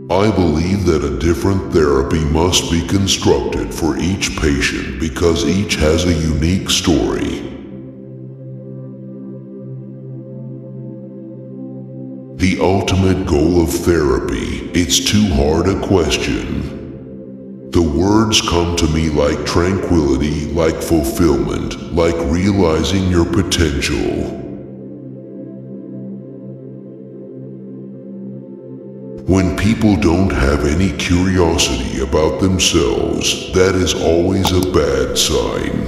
I believe that a different therapy must be constructed for each patient because each has a unique story. The ultimate goal of therapy, it's too hard a question. The words come to me like tranquility, like fulfillment, like realizing your potential. When people don't have any curiosity about themselves, that is always a bad sign.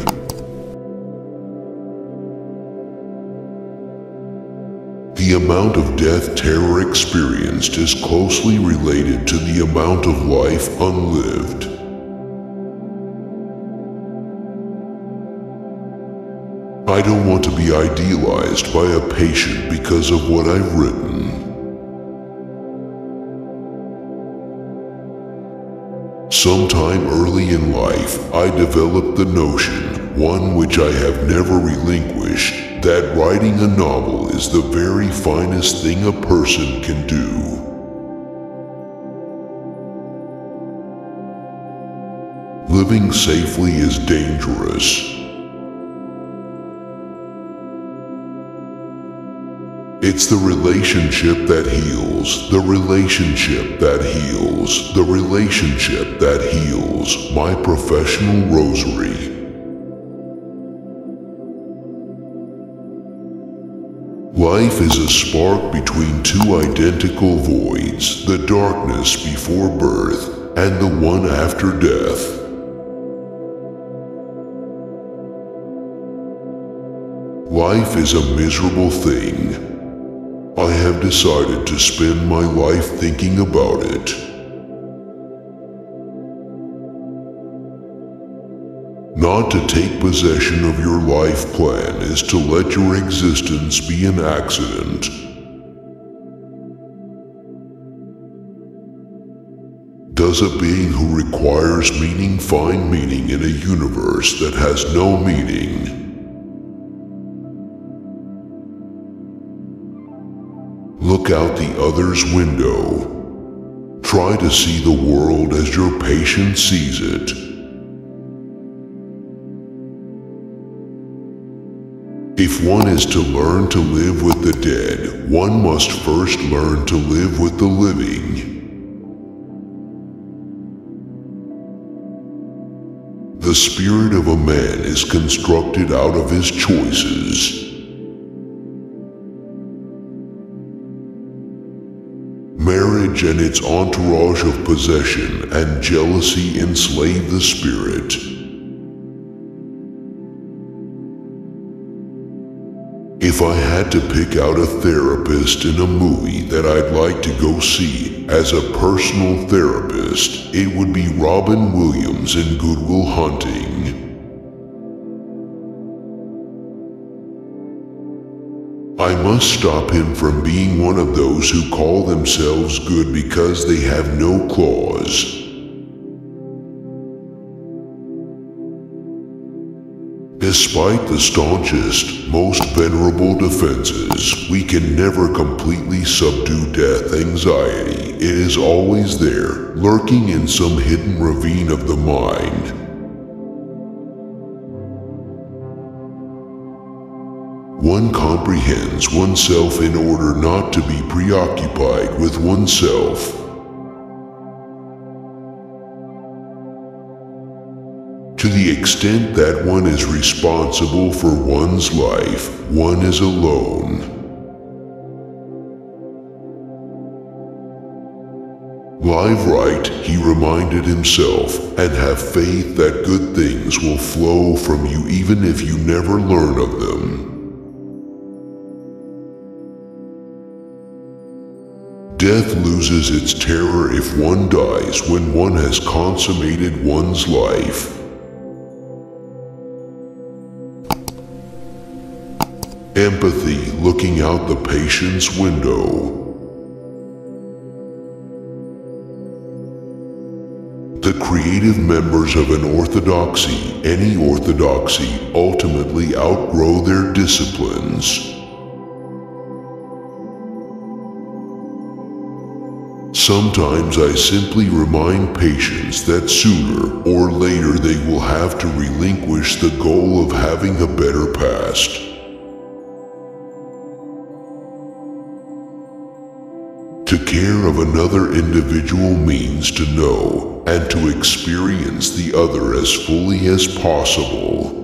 The amount of death terror experienced is closely related to the amount of life unlived. I don't want to be idealized by a patient because of what I've written. Sometime early in life, I developed the notion, one which I have never relinquished, that writing a novel is the very finest thing a person can do. Living safely is dangerous. It's the relationship that heals, the relationship that heals, the relationship that heals, my professional rosary. Life is a spark between two identical voids, the darkness before birth and the one after death. Life is a miserable thing. I have decided to spend my life thinking about it. Not to take possession of your life plan is to let your existence be an accident. Does a being who requires meaning find meaning in a universe that has no meaning? Look out the other's window. Try to see the world as your patient sees it. If one is to learn to live with the dead, one must first learn to live with the living. The spirit of a man is constructed out of his choices. Marriage and its entourage of possession and jealousy enslave the spirit. If I had to pick out a therapist in a movie that I'd like to go see as a personal therapist, it would be Robin Williams in Good Will Hunting. I must stop him from being one of those who call themselves good because they have no claws. Despite the staunchest, most venerable defenses, we can never completely subdue death anxiety. It is always there, lurking in some hidden ravine of the mind. One comprehends oneself in order not to be preoccupied with oneself. To the extent that one is responsible for one's life, one is alone. Live right, he reminded himself, and have faith that good things will flow from you even if you never learn of them. Death loses its terror if one dies when one has consummated one's life. Empathy, looking out the patient's window. The creative members of an orthodoxy, any orthodoxy, ultimately outgrow their disciplines. Sometimes I simply remind patients that sooner or later they will have to relinquish the goal of having a better past. To care of another individual means to know and to experience the other as fully as possible.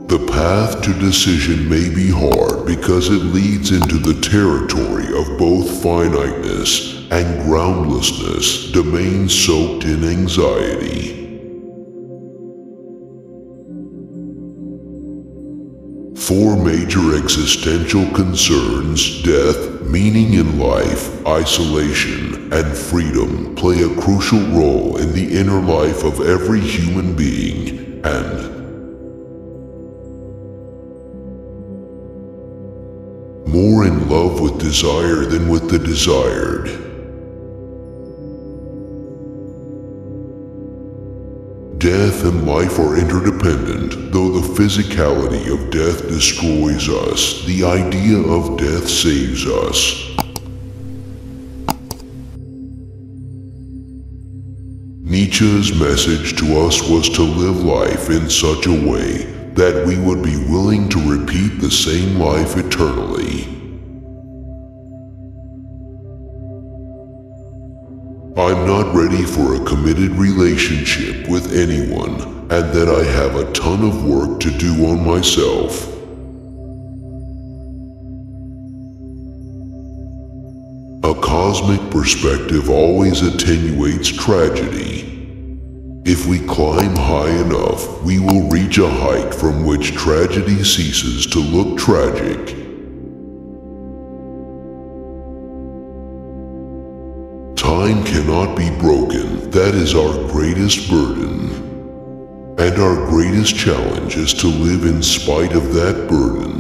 The path to decision may be hard because it leads into the territory of both finiteness and groundlessness, domains soaked in anxiety. Four major existential concerns, death, meaning in life, isolation, and freedom, play a crucial role in the inner life of every human being, and more in love with desire than with the desired. Death and life are interdependent. Though the physicality of death destroys us, the idea of death saves us. Nietzsche's message to us was to live life in such a way that we would be willing to repeat the same life eternally. I'm not ready for a committed relationship with anyone, and that I have a ton of work to do on myself. A cosmic perspective always attenuates tragedy. If we climb high enough, we will reach a height from which tragedy ceases to look tragic. Time cannot be broken. That is our greatest burden. And our greatest challenge is to live in spite of that burden.